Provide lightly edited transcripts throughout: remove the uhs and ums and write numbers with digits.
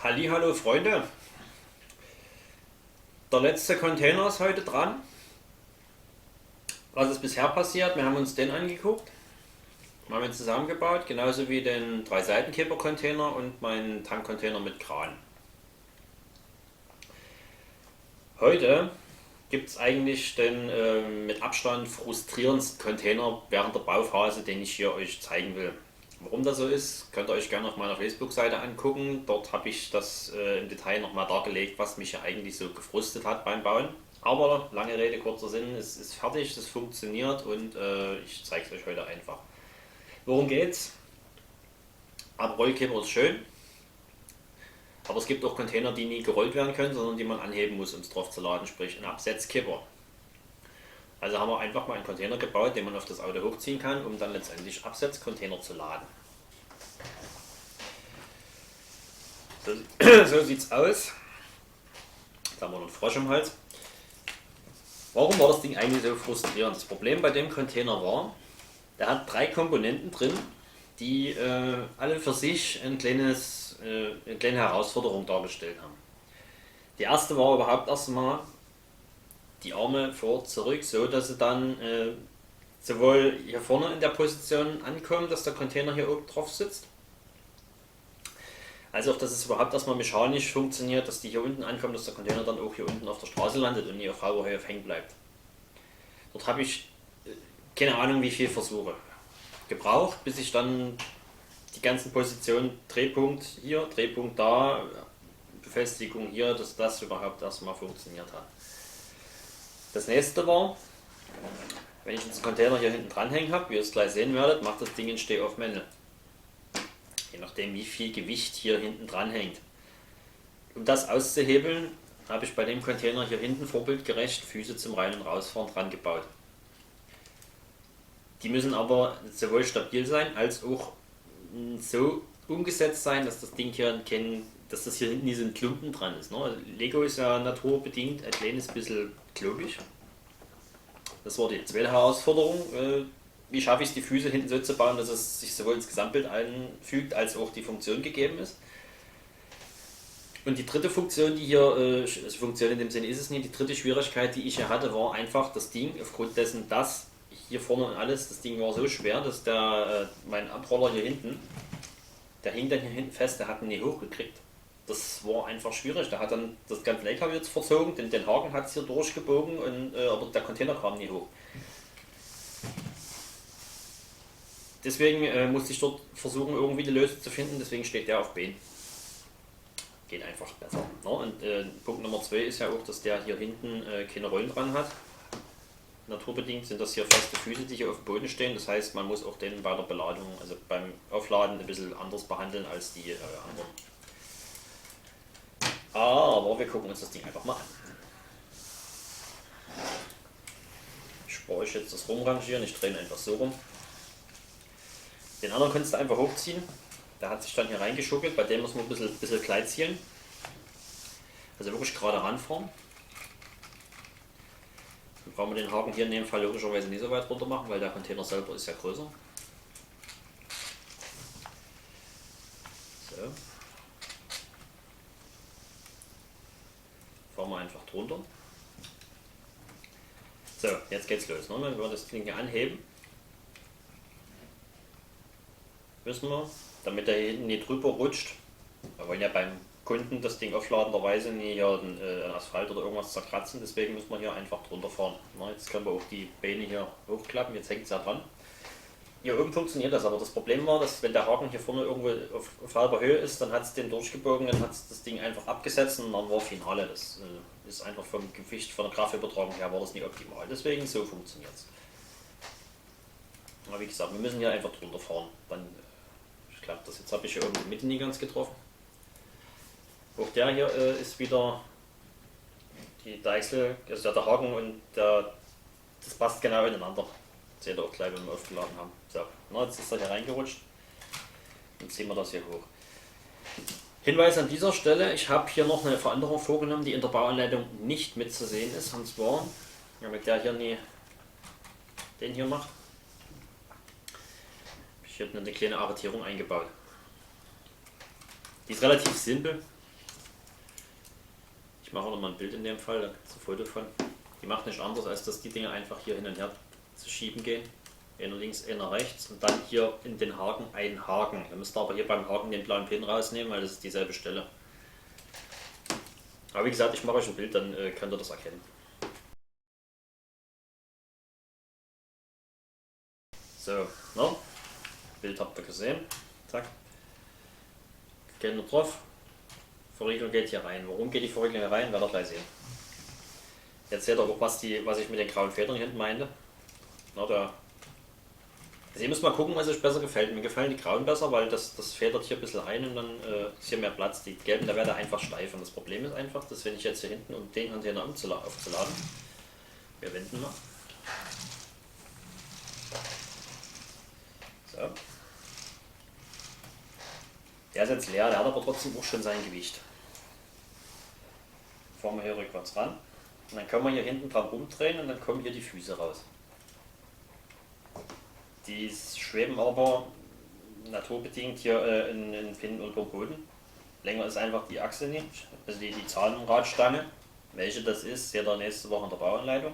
Hallihallo Freunde, der letzte Container ist heute dran. Was ist bisher passiert? Wir haben uns den angeguckt, haben ihn zusammengebaut, genauso wie den 3-Seitenkipper-Container und meinen Tankcontainer mit Kran. Heute gibt es eigentlich den mit Abstand frustrierendsten Container während der Bauphase, den ich hier euch zeigen will. Warum das so ist, könnt ihr euch gerne auf meiner Facebook-Seite angucken. Dort habe ich das im Detail nochmal dargelegt, was mich ja eigentlich so gefrustet hat beim Bauen. Aber lange Rede, kurzer Sinn, es ist fertig, es funktioniert und ich zeige es euch heute einfach. Worum geht's? Rollkipper ist schön, aber es gibt auch Container, die nie gerollt werden können, sondern die man anheben muss, um es drauf zu laden, sprich ein Absetzkipper. Also haben wir einfach mal einen Container gebaut, den man auf das Auto hochziehen kann, um dann letztendlich Absetzcontainer zu laden. So sieht es aus. Da haben wir noch einen Frosch im Hals. Warum war das Ding eigentlich so frustrierend? Das Problem bei dem Container war, der hat 3 Komponenten drin, die alle für sich eine kleine Herausforderung dargestellt haben. Die erste war überhaupt erstmal die Arme vor, zurück, so dass sie dann sowohl hier vorne in der Position ankommen, dass der Container hier oben drauf sitzt, als auch, dass es überhaupt erstmal mechanisch funktioniert, dass die hier unten ankommen, dass der Container dann auch hier unten auf der Straße landet und nie auf halber Höhe hängen bleibt. Dort habe ich keine Ahnung wie viele Versuche gebraucht, bis ich dann die ganzen Positionen, Drehpunkt hier, Drehpunkt da, Befestigung hier, dass das überhaupt erstmal funktioniert hat. Das nächste war, wenn ich jetzt einen Container hier hinten dranhängen habe, wie ihr es gleich sehen werdet, macht das Ding einen Stehaufmännle. Je nachdem wie viel Gewicht hier hinten dran hängt. Um das auszuhebeln, habe ich bei dem Container hier hinten vorbildgerecht Füße zum Rein- und Rausfahren dran gebaut. Die müssen aber sowohl stabil sein, als auch so umgesetzt sein, dass das Ding hier dass das hier hinten nie so ein Klumpen dran ist. Ne? Lego ist ja naturbedingt ein kleines bisschen klobig. Das war die zweite Herausforderung. Wie schaffe ich es, die Füße hinten so zu bauen, dass es sich sowohl ins Gesamtbild einfügt, als auch die Funktion gegeben ist. Und die dritte Funktion, die hier, Funktion in dem Sinne ist es nicht, die dritte Schwierigkeit, die ich hier hatte, war einfach das Ding, aufgrund dessen, dass hier vorne und alles, das Ding war so schwer, dass mein Abroller hier hinten, der hing dann hier hinten fest, der hat ihn nicht hochgekriegt. Das war einfach schwierig, der hat dann das ganze LKW jetzt verzogen, den Haken hat es hier durchgebogen, aber der Container kam nie hoch. Deswegen musste ich dort versuchen, irgendwie eine Lösung zu finden, deswegen steht der auf Bein. Geht einfach besser. Ne? Und Punkt Nummer 2 ist ja auch, dass der hier hinten keine Rollen dran hat. Naturbedingt sind das hier feste Füße, die hier auf dem Boden stehen. Das heißt, man muss auch den bei der Beladung, also beim Aufladen, ein bisschen anders behandeln als die anderen. Aber wir gucken uns das Ding einfach mal an. Ich spare euch jetzt das Rumrangieren, ich drehe ihn einfach so rum. Den anderen kannst du einfach hochziehen. Der hat sich dann hier reingeschuckelt, bei dem muss man ein bisschen Kleid ziehen. Also wirklich gerade ranfahren. Dann brauchen wir den Haken hier in dem Fall logischerweise nicht so weit runter machen, weil der Container selber ist ja größer. So. Fahren wir einfach drunter. So, jetzt geht's los. Ne? Wenn wir das Ding hier anheben, müssen wir, damit der hier hinten nicht drüber rutscht, wir wollen ja beim Kunden das Ding aufladenderweise nie hier den Asphalt oder irgendwas zerkratzen, deswegen müssen wir hier einfach drunter fahren. Na, jetzt können wir auch die Beine hier hochklappen, jetzt hängt es ja dran. Hier oben funktioniert das, aber das Problem war, dass wenn der Haken hier vorne irgendwo auf halber Höhe ist, dann hat es den durchgebogen, dann hat es das Ding einfach abgesetzt und dann war Finale. Das ist einfach vom Gewicht, von der Kraftübertragung her war das nicht optimal, deswegen so funktioniert es. Aber wie gesagt, wir müssen hier einfach drunter fahren, dann klappt das. Jetzt habe ich hier oben die Mitte nie ganz getroffen. Auch der hier ist wieder die Deichsel, also der Haken und das passt genau ineinander. Das seht ihr auch gleich, wenn wir aufgeladen haben. So, na, jetzt ist er hier reingerutscht. Dann ziehen wir das hier hoch. Hinweis an dieser Stelle, ich habe hier noch eine Veränderung vorgenommen, die in der Bauanleitung nicht mitzusehen ist. Und zwar, damit der hier nie den hier macht, habe ich hier eine kleine Arretierung eingebaut. Die ist relativ simpel. Ich mache noch mal ein Bild in dem Fall, da gibt es ein Foto von. Die macht nicht anders, als dass die Dinge einfach hier hin und her zu schieben gehen. Einer links, einer rechts und dann hier in den Haken ein Haken. Ihr müsst aber hier beim Haken den blauen Pin rausnehmen, weil das ist dieselbe Stelle. Aber wie gesagt, ich mache euch ein Bild, dann könnt ihr das erkennen. So, no? Bild habt ihr gesehen. Zack. Gehen wir drauf. Verriegelung geht hier rein. Warum geht die Verriegelung hier rein? Werdet ihr gleich sehen. Jetzt seht ihr auch, was ich mit den grauen Federn hinten meinte. Na, also ihr müsst mal gucken, was euch besser gefällt. Mir gefallen die grauen besser, weil das federt hier ein bisschen ein und dann ist hier mehr Platz. Die gelben, da wäre einfach steif. Und das Problem ist einfach, dass wenn ich jetzt hier hinten, um den Container aufzuladen, wir wenden mal. So. Der ist jetzt leer, der hat aber trotzdem auch schon sein Gewicht. Fahren wir hier rückwärts ran. Und dann können wir hier hinten dran rumdrehen und dann kommen hier die Füße raus. Die schweben aber naturbedingt hier in Pin über Boden. Länger ist einfach die Achse nicht, also die Zahnradstange. Welche das ist, seht ihr nächste Woche in der Bauanleitung.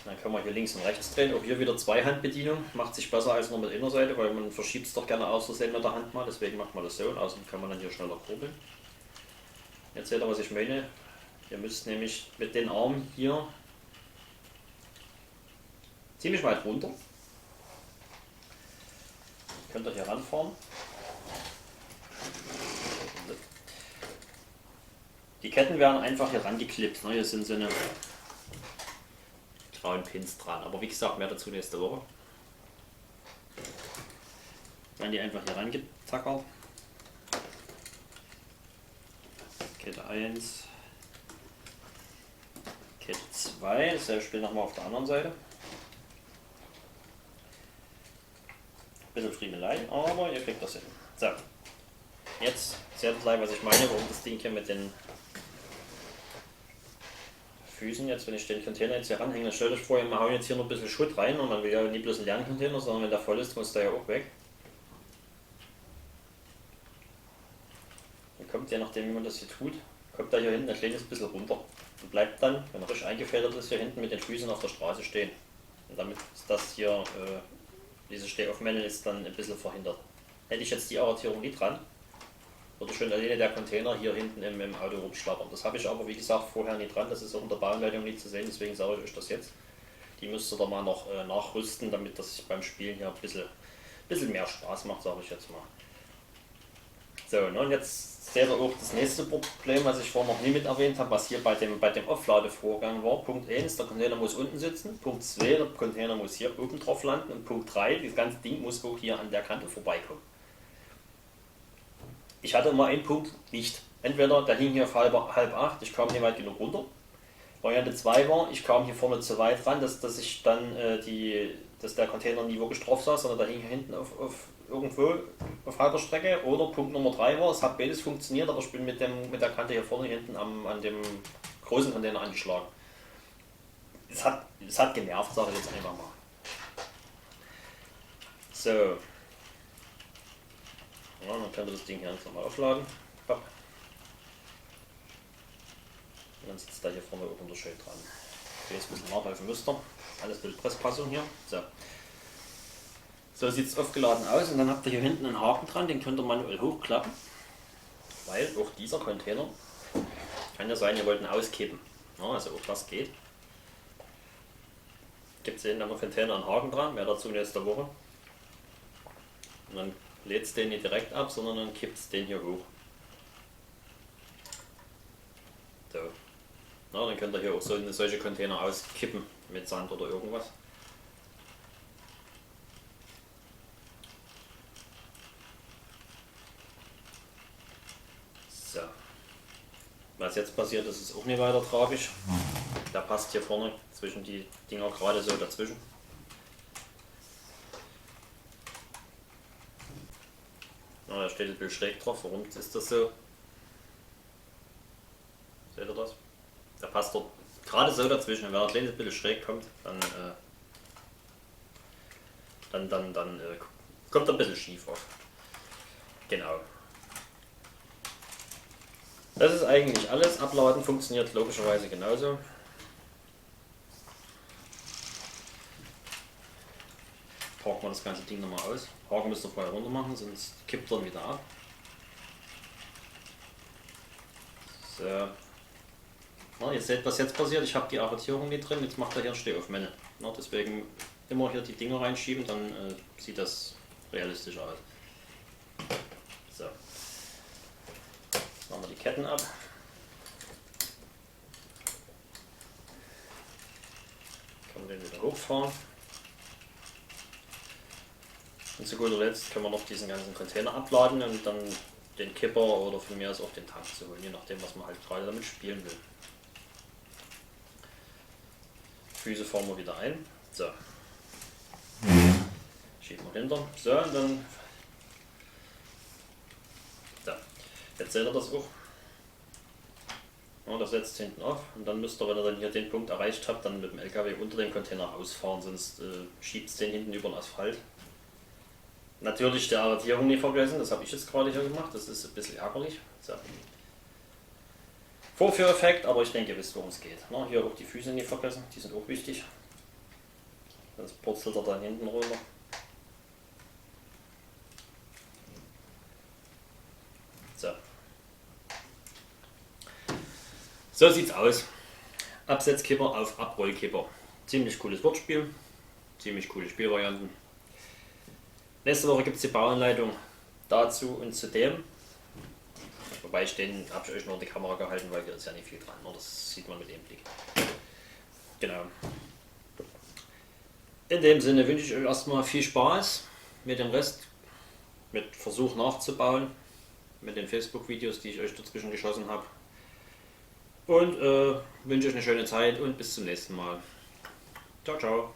Dann können wir hier links und rechts drehen. Auch hier wieder Zweihandbedienung. Macht sich besser als nur mit Innerseite, weil man verschiebt es doch gerne aus Versehen mit der Hand mal. Deswegen macht man das so und außen kann man dann hier schneller kurbeln. Jetzt seht ihr, was ich meine. Ihr müsst nämlich mit den Armen hier ziemlich weit runter. Könnt ihr hier ranfahren. Die Ketten werden einfach hier rangeklippt. Hier sind so eine grauen Pins dran. Aber wie gesagt, mehr dazu nächste Woche. Werden die einfach hier rangetackert. Kette 1. Kette 2. Dasselbe Spiel nochmal auf der anderen Seite. Bisschen Friemelei, aber ihr kriegt das hin. So. Jetzt seht ihr gleich, was ich meine, warum das Ding hier mit den Füßen, jetzt wenn ich den Container jetzt hier ranhänge, stellt euch vor, wir hauen jetzt hier noch ein bisschen Schutt rein und man will ja nicht bloß einen leeren Container, sondern wenn der voll ist, muss der ja auch weg. Dann kommt ja, nachdem wie man das hier tut, kommt da hier hinten ein kleines bisschen runter und bleibt dann, wenn er richtig eingefedert ist, hier hinten mit den Füßen auf der Straße stehen. Und damit ist das hier, diese Stehaufmännel ist dann ein bisschen verhindert. Hätte ich jetzt die Arretierung nicht dran, würde schon alleine der Container hier hinten im Auto rumschlappern. Das habe ich aber wie gesagt vorher nicht dran, das ist auch in der Bauanleitung nicht zu sehen, deswegen sage ich euch das jetzt. Die müsst ihr da mal noch nachrüsten, damit das beim Spielen hier ein bisschen mehr Spaß macht, sage ich jetzt mal. So, und jetzt seht ihr auch das nächste Problem, was ich vorhin noch nie mit erwähnt habe, was hier bei dem Aufladevorgang war. Punkt 1, der Container muss unten sitzen. Punkt 2, der Container muss hier oben drauf landen. Und Punkt 3, das ganze Ding muss auch hier an der Kante vorbeikommen. Ich hatte immer einen Punkt nicht. Entweder der hing hier auf halb 8, ich kam nicht weit genug runter. Variante 2 war, ich kam hier vorne zu weit ran, dass ich dann dass der Container nie wirklich drauf saß, sondern der hing hier hinten irgendwo auf halber Strecke. Oder Punkt Nummer 3 war, es hat beides funktioniert, aber ich bin mit der Kante hier vorne hinten an dem großen Container angeschlagen. Es hat genervt, sage ich jetzt einfach mal. So. Ja, dann könnt ihr das Ding hier jetzt nochmal aufladen. Ja. Und dann sitzt da hier vorne oben der schön dran. Okay, jetzt ein bisschen nachhelfen müsst ihr. Alles Bildpresspassung hier. So sieht es aufgeladen aus und dann habt ihr hier hinten einen Haken dran, den könnt ihr manuell hochklappen. Weil auch dieser Container kann ja sein, ihr wollt ihn auskippen. Ja, also auch das geht. Gibt es hinten am Container einen Haken dran, mehr dazu nächste Woche. Und dann lädt es den nicht direkt ab, sondern dann kippt es den hier hoch. So. Na, dann könnt ihr hier auch solche Container auskippen mit Sand oder irgendwas. So. Was jetzt passiert, das ist auch nicht weiter tragisch. Der passt hier vorne zwischen die Dinger gerade so dazwischen. Na, da steht ein bisschen schräg drauf. Warum ist das so? Seht ihr das? Der passt dort gerade so dazwischen. Wenn er ein kleines bisschen schräg kommt, dann kommt er ein bisschen schief auf. Genau. Das ist eigentlich alles. Abladen funktioniert logischerweise genauso. Parken wir das ganze Ding nochmal aus. Haken müsst ihr vorher runter machen, sonst kippt er wieder ab. So. Na, ihr seht, was jetzt passiert. Ich habe die Arretierung nicht drin, jetzt macht er hier einen Stehaufmänner. Deswegen immer hier die Dinger reinschieben, dann sieht das realistisch aus. So. Jetzt machen wir die Ketten ab. Können wir den wieder hochfahren. Und zu guter Letzt können wir noch diesen ganzen Container abladen und dann den Kipper oder von mir aus auch den Tank zu holen, je nachdem, was man halt gerade damit spielen will. Füße fahren wir wieder ein. So. Schieben wir hinter. So, und dann. So. Jetzt seht ihr das auch. Ja, das setzt hinten auf und dann müsst ihr, wenn ihr dann hier den Punkt erreicht habt, dann mit dem LKW unter dem Container rausfahren, sonst schiebt es den hinten über den Asphalt. Natürlich die Arretierung nicht vergessen, das habe ich jetzt gerade hier gemacht, das ist ein bisschen ärgerlich. So. Vorführeffekt, aber ich denke, ihr wisst, worum es geht. Na, hier auch die Füße nicht vergessen, die sind auch wichtig. Sonst purzelt er dann hinten runter. So. So sieht's aus. Absetzkipper auf Abrollkipper. Ziemlich cooles Wortspiel, ziemlich coole Spielvarianten. Nächste Woche gibt es die Bauanleitung dazu und zu dem. Wobei habe ich euch nur in die Kamera gehalten, weil hier ist ja nicht viel dran. Das sieht man mit dem Blick. Genau. In dem Sinne wünsche ich euch erstmal viel Spaß mit dem Rest, mit Versuch nachzubauen, mit den Facebook-Videos, die ich euch dazwischen geschossen habe. Und wünsche euch eine schöne Zeit und bis zum nächsten Mal. Ciao, ciao.